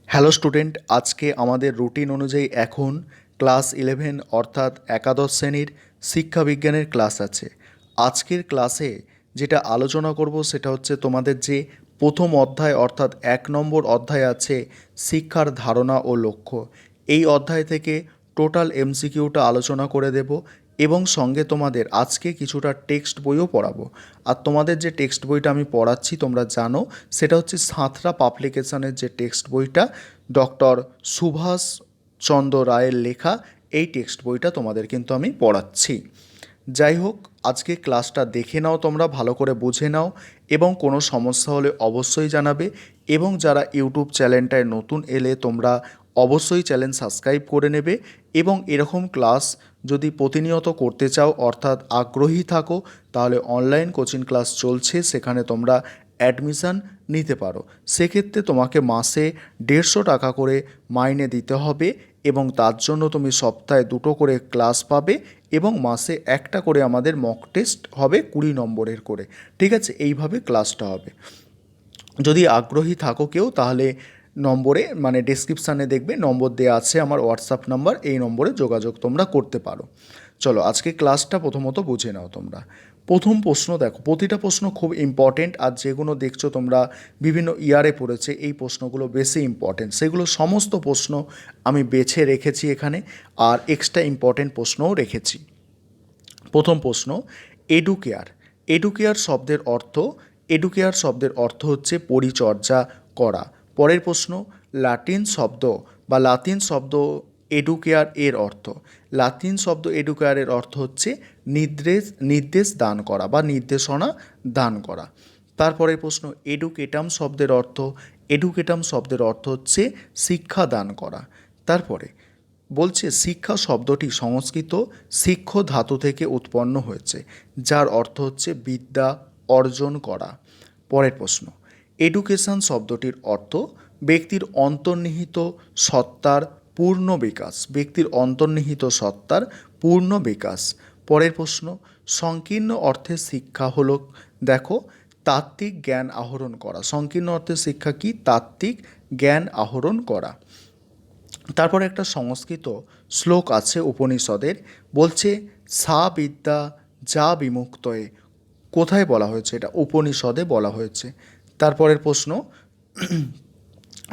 Hello student, আজকে আমাদের routine অনুযায়ী এখন ক্লাস 11 অর্থাৎ একাদশ শ্রেণীর শিক্ষাবিজ্ঞানের ক্লাস আছে। আজকের ক্লাসে যেটা আলোচনা করব সেটা হচ্ছে তোমাদের যে প্রথম অধ্যায় অর্থাৎ 1 নম্বর অধ্যায় আছে শিক্ষার ধারণা ও লক্ষ্য। এই অধ্যায় থেকে টোটাল এমসিকিউটা আলোচনা করে দেব এবং সঙ্গে তোমাদের আজকে কিছুটা টেক্সট বইও পড়াবো। আর তোমাদের যে টেক্সট বইটা আমি পড়াচ্ছি তোমরা জানো, সেটা হচ্ছে সাঁতরা পাবলিকেশনের যে টেক্সট বইটা, ডক্টর সুভাষ চন্দ্র রায়ের লেখা এই টেক্সট বইটা তোমাদের কিন্তু আমি পড়াচ্ছি। যাই হোক, আজকে ক্লাসটা দেখে নাও, তোমরা ভালো করে বুঝে নাও এবং কোনো সমস্যা হলে অবশ্যই জানাবে। এবং যারা ইউটিউব চ্যানেলটায় নতুন এলে তোমরা অবশ্যই চ্যানেল সাবস্ক্রাইব করে নেবে এবং এরকম ক্লাস যদি প্রতিনিয়ত করতে চাও অর্থাৎ আগ্রহী থাকো, তাহলে অনলাইন কোচিং ক্লাস চলছে, সেখানে তোমরা অ্যাডমিশান নিতে পারো। সেক্ষেত্রে তোমাকে মাসে 150 টাকা করে মাইনে দিতে হবে এবং তার জন্য তুমি সপ্তাহে 2টো করে ক্লাস পাবে এবং মাসে একটা করে আমাদের মক টেস্ট হবে 20 নম্বরের করে। ঠিক আছে, এইভাবে ক্লাসটা হবে। যদি আগ্রহী থাকো কেউ, তাহলে নম্বরে মানে ডেসক্রিপশানে দেখবে নম্বর দেওয়া আছে, আমার হোয়াটসঅ্যাপ নাম্বার, এই নম্বরে যোগাযোগ তোমরা করতে পারো। চলো আজকে ক্লাসটা প্রথমত বুঝে নাও তোমরা। প্রথম প্রশ্ন দেখো, প্রতিটা প্রশ্ন খুব ইম্পর্টেন্ট, আর যেগুলো দেখছো তোমরা বিভিন্ন ইয়ারে পড়েছে এই প্রশ্নগুলো বেশি ইম্পর্টেন্ট, সেগুলো সমস্ত প্রশ্ন আমি বেছে রেখেছি এখানে, আর এক্সট্রা ইম্পর্টেন্ট প্রশ্নও রেখেছি। প্রথম প্রশ্ন, এডুকেয়ার। এডুকেয়ার শব্দের অর্থ, এডুকেয়ার শব্দের অর্থ হচ্ছে পরিচর্যা করা। পরের প্রশ্ন, লাতিন শব্দ বা লাতিন শব্দ এডুকেয়ার এর অর্থ। লাতিন শব্দ এডুকেয়ারের অর্থ হচ্ছে নির্দেশ দান করা বা নির্দেশনা দান করা। তারপরের প্রশ্ন, এডুকেটাম শব্দের অর্থ। এডুকেটাম শব্দের অর্থ হচ্ছে শিক্ষা দান করা। তারপরে বলছে শিক্ষা শব্দটি সংস্কৃত শিক্ষ ধাতু থেকে উৎপন্ন হয়েছে, যার অর্থ হচ্ছে বিদ্যা অর্জন করা। পরের প্রশ্ন, এডুকেশন শব্দটির অর্থ ব্যক্তির অন্তর্নিহিত সত্তার পূর্ণ বিকাশ। ব্যক্তির অন্তর্নিহিত সত্তার পূর্ণ বিকাশ। পরের প্রশ্ন, সংকীর্ণ অর্থে শিক্ষা হলো, দেখো, তাত্ত্বিক জ্ঞান আহরণ করা। সংকীর্ণ অর্থে শিক্ষা কি? তাত্ত্বিক জ্ঞান আহরণ করা। তারপরে একটা সংস্কৃত শ্লোক আছে উপনিষদের, বলছে সা বিদ্যা যা বিমুক্তয়ে। কোথায় বলা হয়েছে? এটা উপনিষদে বলা হয়েছে। তারপরের প্রশ্ন,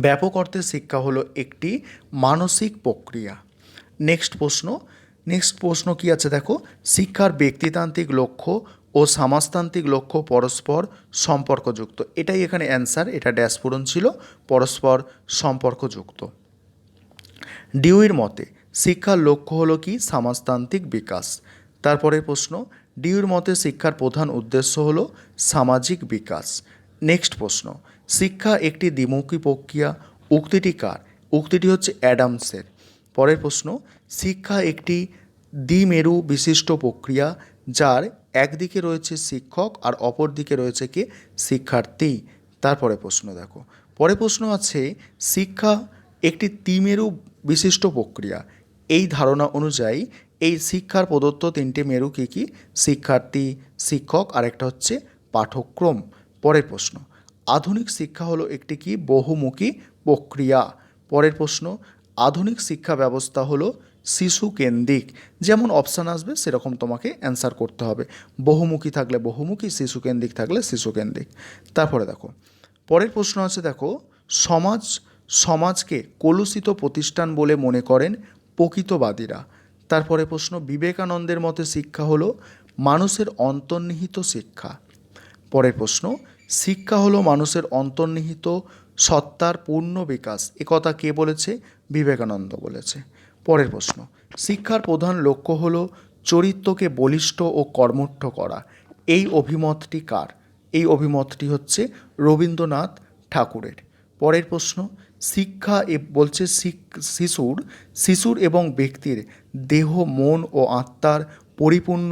ব্যাপক অর্থে শিক্ষা হলো একটি মানসিক প্রক্রিয়া। নেক্সট প্রশ্ন কি আছে দেখো, শিক্ষার ব্যক্তিতান্ত্রিক লক্ষ্য ও সমাজতান্ত্রিক লক্ষ্য পরস্পর সম্পর্কযুক্ত। এটাই এখানে অ্যান্সার, এটা ড্যাশ পূরণ ছিল, পরস্পর সম্পর্কযুক্ত। ডিউইর মতে শিক্ষার লক্ষ্য হলো কি? সমাজতান্ত্রিক বিকাশ। তারপরের প্রশ্ন, ডিউইর মতে শিক্ষার প্রধান উদ্দেশ্য হলো সামাজিক বিকাশ। নেক্সট প্রশ্ন, শিক্ষা একটি দ্বিমুখী প্রক্রিয়া, উক্তিটি কার? উক্তিটি হচ্ছে অ্যাডামসের। পরের প্রশ্ন, শিক্ষা একটি দ্বিমেরু বিশিষ্ট প্রক্রিয়া, যার একদিকে রয়েছে শিক্ষক আর অপর দিকে রয়েছে কি? শিক্ষার্থী। তারপরে প্রশ্ন দেখো, পরে প্রশ্ন আছে শিক্ষা একটি ত্রিমেরু বিশিষ্ট প্রক্রিয়া। এই ধারণা অনুযায়ী এই শিক্ষার প্রদত্ত 3টে মেরু কী কী? শিক্ষার্থী, শিক্ষক আর একটা হচ্ছে পাঠ্যক্রম। পরের প্রশ্ন, আধুনিক শিক্ষা হলো একটি কি? বহুমুখী প্রক্রিয়া। পরের প্রশ্ন, আধুনিক শিক্ষা ব্যবস্থা হলো শিশু কেন্দ্রিক। যেমন অপশান আসবে সেরকম তোমাকে অ্যান্সার করতে হবে, বহুমুখী থাকলে বহুমুখী, শিশু কেন্দ্রিক থাকলে শিশু কেন্দ্রিক। তারপরে দেখো, পরের প্রশ্ন আছে দেখো, সমাজকে কলুষিত প্রতিষ্ঠান বলে মনে করেন প্রকৃতবাদীরা। তারপরে প্রশ্ন, বিবেকানন্দের মতে শিক্ষা হলো মানুষের অন্তর্নিহিত শিক্ষা। পরের প্রশ্ন, শিক্ষা হলো মানুষের অন্তর্নিহিত সত্তার পূর্ণ বিকাশ। একথা কে বলেছে? বিবেকানন্দ বলেছে। পরের প্রশ্ন, শিক্ষার প্রধান লক্ষ্য হলো চরিত্রকে বলিষ্ঠ ও কর্মঠ করা। এই অভিমতটি কার? এই অভিমতটি হচ্ছে রবীন্দ্রনাথ ঠাকুরের। পরের প্রশ্ন, শিক্ষা বলছে শিশুর এবং ব্যক্তির দেহ, মন ও আত্মার পরিপূর্ণ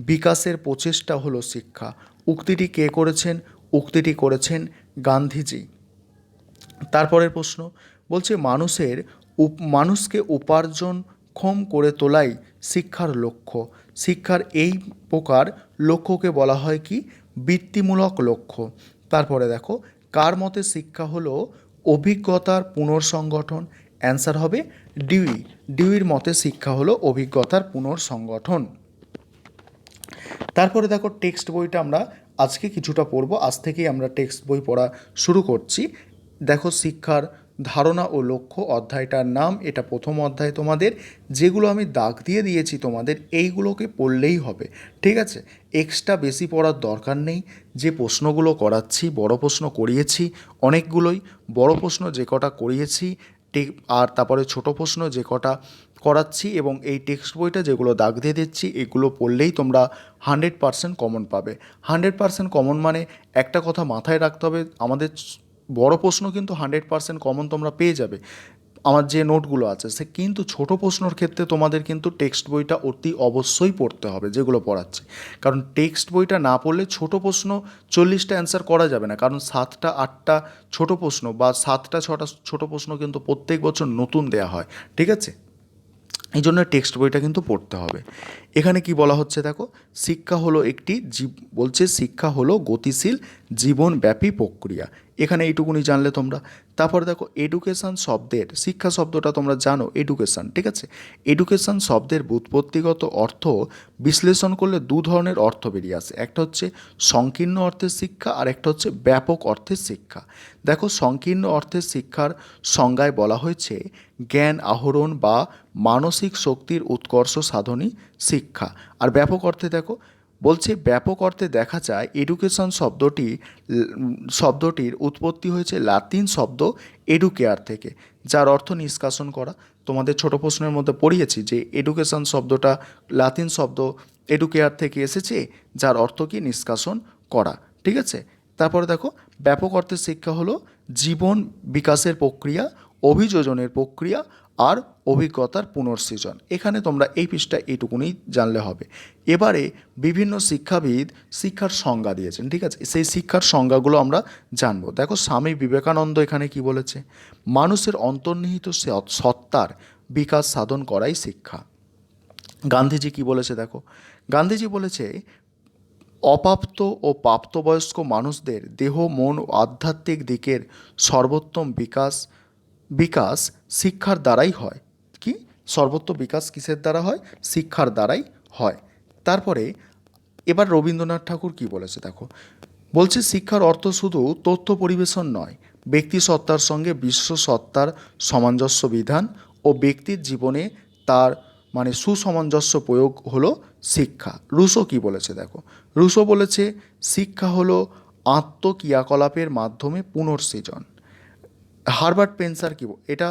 বিকাশের প্রচেষ্টা হলো শিক্ষা। উক্তিটি কে করেছেন? উক্তিটি করেছেন গান্ধীজি। তারপরের প্রশ্ন বলছে মানুষকে উপার্জনক্ষম করে তোলাই শিক্ষার লক্ষ্য। শিক্ষার এই প্রকার লক্ষ্যকে বলা হয় কি? বৃত্তিমূলক লক্ষ্য। তারপরে দেখো, কার মতে শিক্ষা হলো অভিজ্ঞতার পুনর্সংগঠন। অ্যান্সার হবে ডিউই। ডিউইর মতে শিক্ষা হলো অভিজ্ঞতার পুনর্সংগঠন। তারপরে দেখো টেক্সট বইটা আমরা আজকে কিছুটা পড়বো, আজ থেকেই আমরা টেক্সট বই পড়া শুরু করছি। দেখো শিক্ষার ধারণা ও লক্ষ্য অধ্যায়টার নাম, এটা প্রথম অধ্যায় তোমাদের। যেগুলো আমি দাগ দিয়ে দিয়েছি তোমাদের এইগুলোকে পড়লেই হবে, ঠিক আছে? এক্সট্রা বেশি পড়ার দরকার নেই। যে প্রশ্নগুলো করাচ্ছি, বড় প্রশ্ন করিয়েছি অনেকগুলোই, বড় প্রশ্ন যে কটা করিয়েছি আর তারপরে ছোট প্রশ্ন যে কটা করাচ্ছি এবং এই টেক্সট বইটা যেগুলো দাগ দিয়ে দিচ্ছি এগুলো পড়লেই তোমরা 100% কমন পাবে। 100% কমন মানে একটা কথা মাথায় রাখতে হবে, আমাদের বড় প্রশ্ন কিন্তু 100% কমন তোমরা পেয়ে যাবে আমার যে নোটগুলো আছে সে, কিন্তু ছোট প্রশ্নর ক্ষেত্রে তোমাদের কিন্তু টেক্সট বইটা অতি অবশ্যই পড়তে হবে যেগুলো পড়াচ্ছে। কারণ টেক্সট বইটা না পড়লে ছোট প্রশ্ন 40টা অ্যান্সার করা যাবে না, কারণ 7টা 8টা ছোট প্রশ্ন বা 7টা 6টা ছোট প্রশ্ন কিন্তু প্রত্যেক বছর নতুন দেয়া হয়, ঠিক আছে? এই জন্য টেক্সট বইটা কিন্তু পড়তে হবে। এখানে কি বলা হচ্ছে দেখো, শিক্ষা হলো একটি বলছে শিক্ষা হলো গতিশীল জীবনব্যাপী প্রক্রিয়া। এখানে এইটুকুনি জানলে তোমরা। তারপরে দেখো এডুকেশান শব্দের, শিক্ষা শব্দটা তোমরা জানো এডুকেশান, ঠিক আছে? এডুকেশান শব্দের ব্যুৎপত্তিগত অর্থ বিশ্লেষণ করলে দু ধরনের অর্থ বেরিয়ে আসে, একটা হচ্ছে সংকীর্ণ অর্থের শিক্ষা আর একটা হচ্ছে ব্যাপক অর্থের শিক্ষা। দেখো সংকীর্ণ অর্থের শিক্ষার সংজ্ঞায় বলা হয়েছে জ্ঞান আহরণ বা মানসিক শক্তির উৎকর্ষ সাধনই শিক্ষা। আর ব্যাপক অর্থে দেখো বলছে, ব্যাপক অর্থে দেখা যায় এডুকেশন শব্দটির উৎপত্তি হয়েছে লাতিন শব্দ এডুকেয়ার থেকে, যার অর্থ নিষ্কাশন করা। তোমাদের ছোট প্রশ্নের মধ্যে পড়িয়েছি যে এডুকেশন শব্দটা লাতিন শব্দ এডুকেয়ার থেকে এসেছে, যার অর্থ কি নিষ্কাশন করা, ঠিক আছে? তারপরে দেখো ব্যাপক অর্থের শিক্ষা হলো জীবন বিকাশের প্রক্রিয়া, অভিযোজনের প্রক্রিয়া আর অভিজ্ঞতার পুনর্সৃজন। এখানে তোমরা এই পৃষ্ঠা এইটুকুনি জানলে হবে। এবারে বিভিন্ন শিক্ষাবিদ শিক্ষার সংজ্ঞা দিয়েছেন, ঠিক আছে? সেই শিক্ষার সংজ্ঞাগুলো আমরা জানবো। দেখো স্বামী বিবেকানন্দ এখানে কি বলেছে, মানুষের অন্তর্নিহিত সত্তার বিকাশ সাধন করাই শিক্ষা। গান্ধীজি কি বলেছে দেখো, গান্ধীজি বলেছে অপ্রাপ্ত ও প্রাপ্তবয়স্ক মানুষদের দেহ মন ও আধ্যাত্মিক দিকের সর্বোত্তম বিকাশ শিক্ষার দ্বারাই হয়। কি সর্বোত্তম বিকাশ কিসের দ্বারা হয়? শিক্ষার দ্বারাই হয়। তারপরে এবার রবীন্দ্রনাথ ঠাকুর কি বলেছে দেখো, বলছে শিক্ষার অর্থ শুধু তথ্য পরিবেশন নয়, ব্যক্তি সত্তার সঙ্গে বিশ্ব সত্তার সামঞ্জস্য বিধান ও ব্যক্তির জীবনে তার সুসামঞ্জস্য প্রয়োগ হলো শিক্ষা। রুশো কি বলেছে দেখো, রুশো বলেছে শিক্ষা হলো আত্মক্রিয়াকলাপের মাধ্যমে পুনর্সৃজন। হারবার্ট পেন্সার কি এটা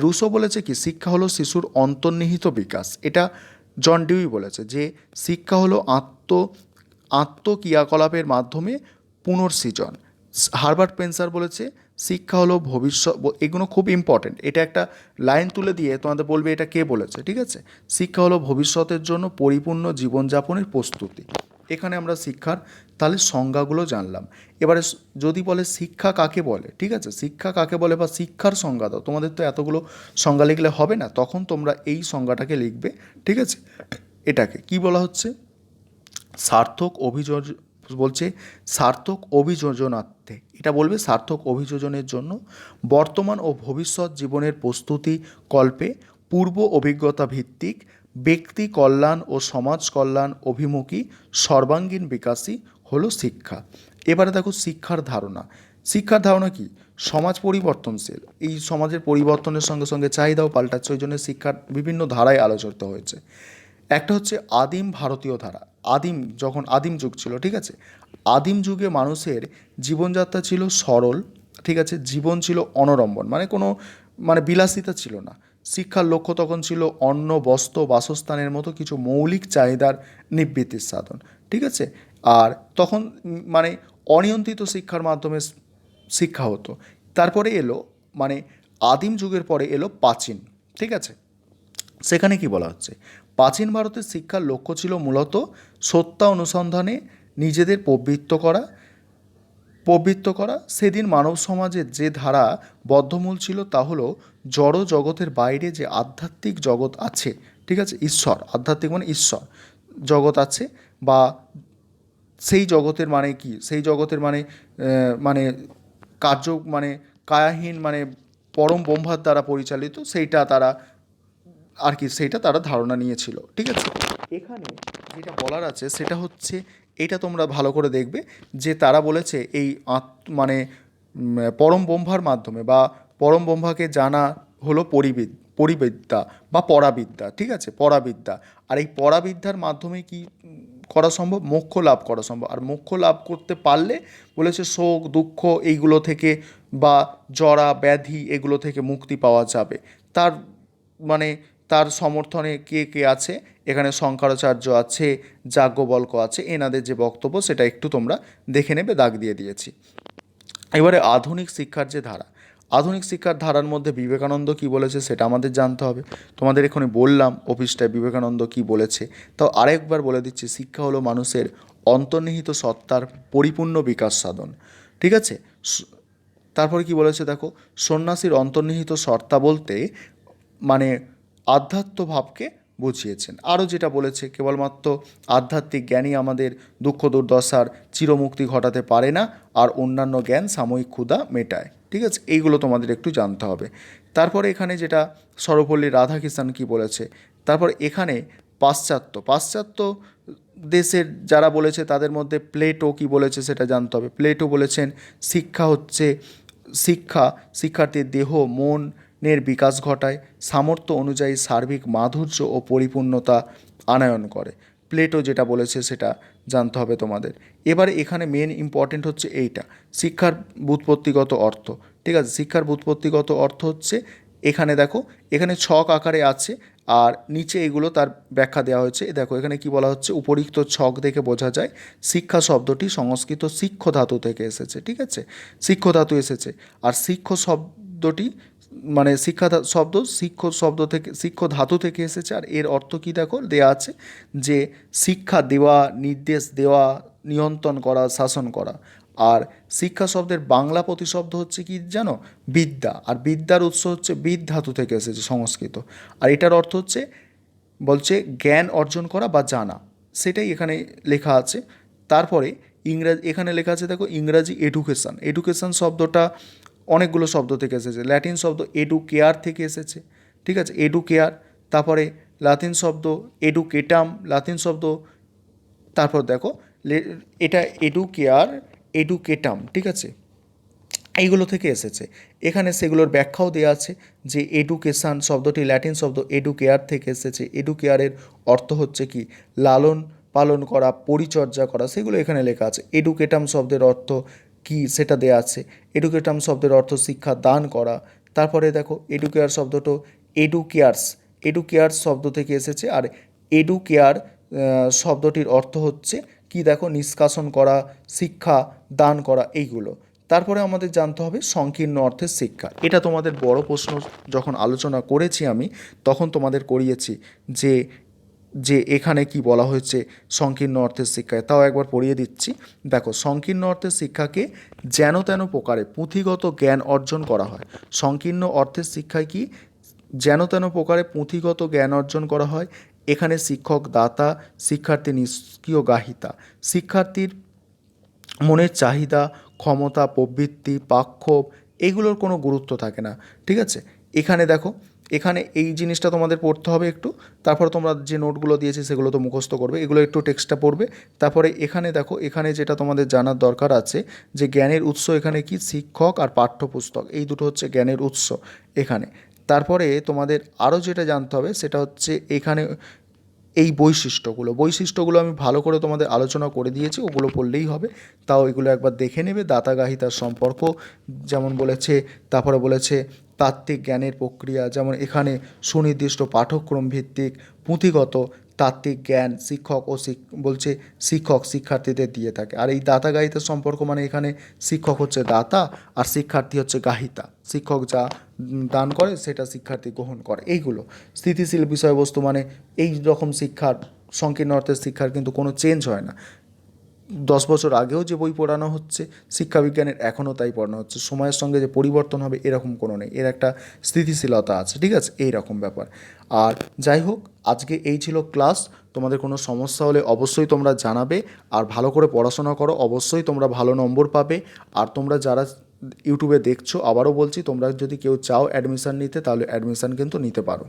রুশো বলেছে কি শিক্ষা হলো শিশুর অন্তর্নিহিত বিকাশ। এটা জন ডিউই বলেছে যে শিক্ষা হলো আত্মক্রিয়াকলাপের মাধ্যমে পুনর্সৃজন। হারবার্ট পেন্সার বলেছে শিক্ষা হলো ভবিষ্যৎ। এগুলো খুব ইম্পর্টেন্ট, এটা একটা লাইন তুলে দিয়ে তোমাদের বলবে এটা কে বলেছে, ঠিক আছে? শিক্ষা হলো ভবিষ্যতের জন্য পরিপূর্ণ জীবনযাপনের প্রস্তুতি। এখানে আমরা শিক্ষার তাহলে সংজ্ঞাগুলো জানলাম। এবারে যদি বলে শিক্ষা কাকে বলে, ঠিক আছে, শিক্ষা কাকে বলে বা শিক্ষার সংজ্ঞা দাও, তোমাদের তো এতগুলো সংজ্ঞা লিখলে হবে না, তখন তোমরা এই সংজ্ঞাটাকে লিখবে, ঠিক আছে? এটাকে কি বলা হচ্ছে, সার্থক বলছে সার্থক অভিযোজনার্থে, এটা বলবে সার্থক অভিযোজনের জন্য বর্তমান ও ভবিষ্যৎ জীবনের প্রস্তুতি কল্পে পূর্ব অভিজ্ঞতা ভিত্তিক ব্যক্তি কল্যাণ ও সমাজ কল্যাণ অভিমুখী সর্বাঙ্গীন বিকাশই হলো শিক্ষা। এবারে দেখো শিক্ষার ধারণা। শিক্ষার ধারণা কি, সমাজ পরিবর্তনশীল, এই সমাজের পরিবর্তনের সঙ্গে সঙ্গে চাহিদাও পাল্টাচ্ছে, ওই জন্য শিক্ষার বিভিন্ন ধারায় আলোচিত হয়েছে। একটা হচ্ছে আদিম ভারতীয় ধারা, যখন আদিম যুগ ছিল, ঠিক আছে, আদিম যুগে মানুষের জীবনযাত্রা ছিল সরল, ঠিক আছে, জীবন ছিল অনড়ম্বর, কোনো বিলাসিতা ছিল না। শিক্ষার লক্ষ্য তখন ছিল অন্ন বস্ত্র বাসস্থানের মতো কিছু মৌলিক চাহিদার নিবৃত্তির সাধন, ঠিক আছে। আর তখন অনিয়ন্ত্রিত শিক্ষার মাধ্যমে শিক্ষা হতো। তারপরে এলো আদিম যুগের পরে এলো প্রাচীন, ঠিক আছে। সেখানে কি বলা হচ্ছে, প্রাচীন ভারতের শিক্ষার লক্ষ্য ছিল মূলত সত্য অনুসন্ধানে নিজেদের প্রবৃত্ত করা। সেদিন মানব সমাজের যে ধারা বদ্ধমূল ছিল তা হলো জড় জগতের বাইরে যে আধ্যাত্মিক জগৎ আছে, ঠিক আছে, ঈশ্বর, আধ্যাত্মিক ঈশ্বর জগৎ আছে, বা সেই জগতের কি, সেই জগতের কার্য কায়াহীন মানে পরম ব্রহ্মার দ্বারা পরিচালিত, সেইটা তারা আর কি সেইটা তারা ধারণা নিয়েছিল। ঠিক আছে, এখানে যেটা বলার আছে সেটা হচ্ছে, এটা তোমরা ভালো করে দেখবে যে তারা বলেছে এই মানে পরম ব্রহ্মার মাধ্যমে বা পরম ব্রহ্মাকে জানা হলো পরিবিদ্যা বা পরাবিদ্যা। ঠিক আছে, পরাবিদ্যা। আর এই পরাবিদ্যার মাধ্যমে কি করা সম্ভব? মোক্ষ লাভ করা সম্ভব। আর মোক্ষ লাভ করতে পারলে বলেছে শোক দুঃখ এইগুলো থেকে বা জরা ব্যাধি এগুলো থেকে মুক্তি পাওয়া যাবে। তার মানে তার সমর্থনে কে কে আছে এখানে? শঙ্করাচার্য আছে, যাজ্ঞবল্ক্য আছে। এনাদের যে বক্তব্য সেটা একটু তোমরা দেখে নেবে, দাগ দিয়ে দিয়েছি। এবারে আধুনিক শিক্ষার যে ধারা, আধুনিক শিক্ষার ধারার মধ্যে বিবেকানন্দ কি বলেছে সেটা আমাদের জানতে হবে। তোমাদের এখানে বললাম অফিসটায় বিবেকানন্দ কি বলেছে, তাও আরেকবার বলে দিচ্ছি, শিক্ষা হলো মানুষের অন্তর্নিহিত সত্তার পরিপূর্ণ বিকাশ সাধন। ঠিক আছে, তারপরে কি বলেছে দেখো, সন্ন্যাসীর অন্তর্নিহিত সত্তা বলতে মানে আধ্যাত্ম ভাবকে বুঝিয়েছেন। আরও যেটা বলেছে, কেবলমাত্র আধ্যাত্মিক জ্ঞানই আমাদের দুঃখ দুর্দশার চিরমুক্তি ঘটাতে পারে না, আর অন্যান্য জ্ঞান সাময়িক ক্ষুধা মেটায়। ঠিক আছে, এইগুলো তোমাদের একটু জানতে হবে। তারপরে এখানে যেটা সর্বপল্লী রাধাকৃষ্ণন কি বলেছে, তারপর এখানে পাশ্চাত্য দেশের যারা বলেছে তাদের মধ্যে প্লেটো কি বলেছে সেটা জানতে হবে। প্লেটো বলেছেন শিক্ষা হচ্ছে শিক্ষার্থীর দেহ মনের বিকাশ ঘটায়, সামর্থ্য অনুযায়ী সার্বিক মাধুর্য ও পরিপূর্ণতা আনয়ন করে। প্লেটো যেটা বলেছে সেটা জানতে হবে তোমাদের। এবারে এখানে মেন ইম্পর্টেন্ট হচ্ছে এইটা, শিক্ষার ব্যুৎপত্তিগত অর্থ। ঠিক আছে, শিক্ষার ব্যুৎপত্তিগত অর্থ হচ্ছে এখানে দেখো, এখানে ছক আকারে আছে আর নিচে এগুলো তার ব্যাখ্যা দেওয়া হয়েছে। দেখো এখানে কি বলা হচ্ছে, উপরিক্ত ছক দেখে বোঝা যায় শিক্ষা শব্দটি সংস্কৃত শিক্ষ ধাতু থেকে এসেছে। ঠিক আছে, শিক্ষ ধাতু এসেছে। আর শিক্ষ শব্দটি মানে শিক্ষ শব্দ থেকে শিক্ষ ধাতু থেকে এসেছে। আর এর অর্থ কি দেখো দেয়া আছে, যে শিক্ষা দেওয়া, নির্দেশ দেওয়া, নিয়ন্ত্রণ করা, শাসন করা। আর শিক্ষা শব্দের বাংলা প্রতিশব্দ হচ্ছে কি জানো? বিদ্যা। আর বিদ্যার উৎস হচ্ছে বিদ ধাতু থেকে এসেছে সংস্কৃত। আর এটার অর্থ হচ্ছে বলছে জ্ঞান অর্জন করা বা জানা, সেটাই এখানে লেখা আছে। তারপরে ইংরাজি এখানে লেখা আছে দেখো, ইংরাজি এডুকেশন শব্দটা অনেকগুলো শব্দ থেকে এসেছে। ল্যাটিন শব্দ এডুকেয়ার থেকে এসেছে। ঠিক আছে, এডুকেয়ার। তারপরে লাতিন শব্দ এডুকেটাম, লাতিন শব্দ। তারপর দেখো এটা এডুকেটাম। ঠিক আছে, এইগুলো থেকে এসেছে। এখানে সেগুলোর ব্যাখ্যাও দেওয়া আছে যে এডুকেশান শব্দটি ল্যাটিন শব্দ এডুকেয়ার থেকে এসেছে। এডুকেয়ারের অর্থ হচ্ছে কি লালন পালন করা, পরিচর্যা করা, সেগুলো এখানে লেখা আছে। এডুকেটাম শব্দের অর্থ কি সেটা দেওয়া আছে। এডুকেটাম শব্দের অর্থ শিক্ষা দান করা। তারপরে দেখো এডুকেয়ার শব্দটা এডুকেয়ার্স শব্দ থেকে এসেছে। আর এডুকেয়ার শব্দটির অর্থ হচ্ছে কি দেখো, নিষ্কাশন করা, শিক্ষা দান করা, এইগুলো। তারপরে আমাদের জানতে হবে সংকীর্ণ অর্থের শিক্ষা। এটা তোমাদের বড় প্রশ্ন, যখন আলোচনা করেছি আমি তখন তোমাদের করিয়েছি যে যে এখানে কি বলা হয়েছে সংকীর্ণ অর্থের শিক্ষায়, তাও একবার পড়িয়ে দিচ্ছি। দেখো, সংকীর্ণ অর্থের শিক্ষাকে যেন তেন প্রকারে পুঁথিগত জ্ঞান অর্জন করা হয়। সংকীর্ণ অর্থের শিক্ষায় কি যেন তেন প্রকারে পুঁথিগত জ্ঞান অর্জন করা হয়। এখানে শিক্ষক দাতা, শিক্ষার্থী নিষ্ক্রিয় গাহিতা। শিক্ষার্থীর মনের চাহিদা, ক্ষমতা, প্রবৃত্তি, পাক্ষোভ এইগুলোর কোনো গুরুত্ব থাকে না। ঠিক আছে, এখানে দেখো, এখানে এই জিনিসটা তোমাদের পড়তে হবে একটু। তারপর তোমরা যে নোটগুলো দিয়েছি সেগুলো তো মুখস্থ করবে, এগুলো একটু টেক্সটটা পড়বে। তারপরে এখানে দেখো, এখানে যেটা তোমাদের জানার দরকার আছে যে জ্ঞানের উৎস এখানে কি, শিক্ষক আর পাঠ্যপুস্তক, এই দুটো হচ্ছে জ্ঞানের উৎস এখানে। তারপরে তোমাদের আরও যেটা জানতে হবে সেটা হচ্ছে এখানে এই বৈশিষ্ট্যগুলো আমি ভালো করে তোমাদের আলোচনা করে দিয়েছি, ওগুলো পড়লেই হবে। তাও এগুলো একবার দেখে নেবে। দাতা গাহিতার সম্পর্ক যেমন বলেছে, তারপরে বলেছে তাত্ত্বিক জ্ঞানের প্রক্রিয়া, যেমন এখানে সুনির্দিষ্ট পাঠ্যক্রম ভিত্তিক পুঁথিগত তাত্ত্বিক জ্ঞান বলছে শিক্ষক শিক্ষার্থীদের দিয়ে থাকে। আর এই দাতা গাহিতার সম্পর্ক মানে এখানে শিক্ষক হচ্ছে দাতা আর শিক্ষার্থী হচ্ছে গাহিতা। শিক্ষক যা দান করে সেটা শিক্ষার্থী গ্রহণ করে। এইগুলো স্থিতিশীল বিষয়বস্তু, মানে এই রকম শিক্ষার, সংকীর্ণ অর্থের শিক্ষার কিন্তু কোনো চেঞ্জ হয় না। 10 বছর আগেও যে বই পড়ানো হচ্ছে শিক্ষাবিজ্ঞানের, এখনও তাই পড়ানো হচ্ছে। সময়ের সঙ্গে যে পরিবর্তন হবে এরকম কোনো নেই, এর একটা স্থিতিশীলতা আছে। ঠিক আছে, এই রকম ব্যাপার। আর যাই হোক, আজকে এই ছিল ক্লাস। তোমাদের কোনো সমস্যা হলে অবশ্যই তোমরা জানাবে। আর ভালো করে পড়াশোনা করো, অবশ্যই তোমরা ভালো নম্বর পাবে। আর তোমরা যারা ইউটিউবে দেখছো, আবারও বলছি তোমরা যদি কেউ চাও অ্যাডমিশান নিতে তাহলে অ্যাডমিশান কিন্তু নিতে পারো।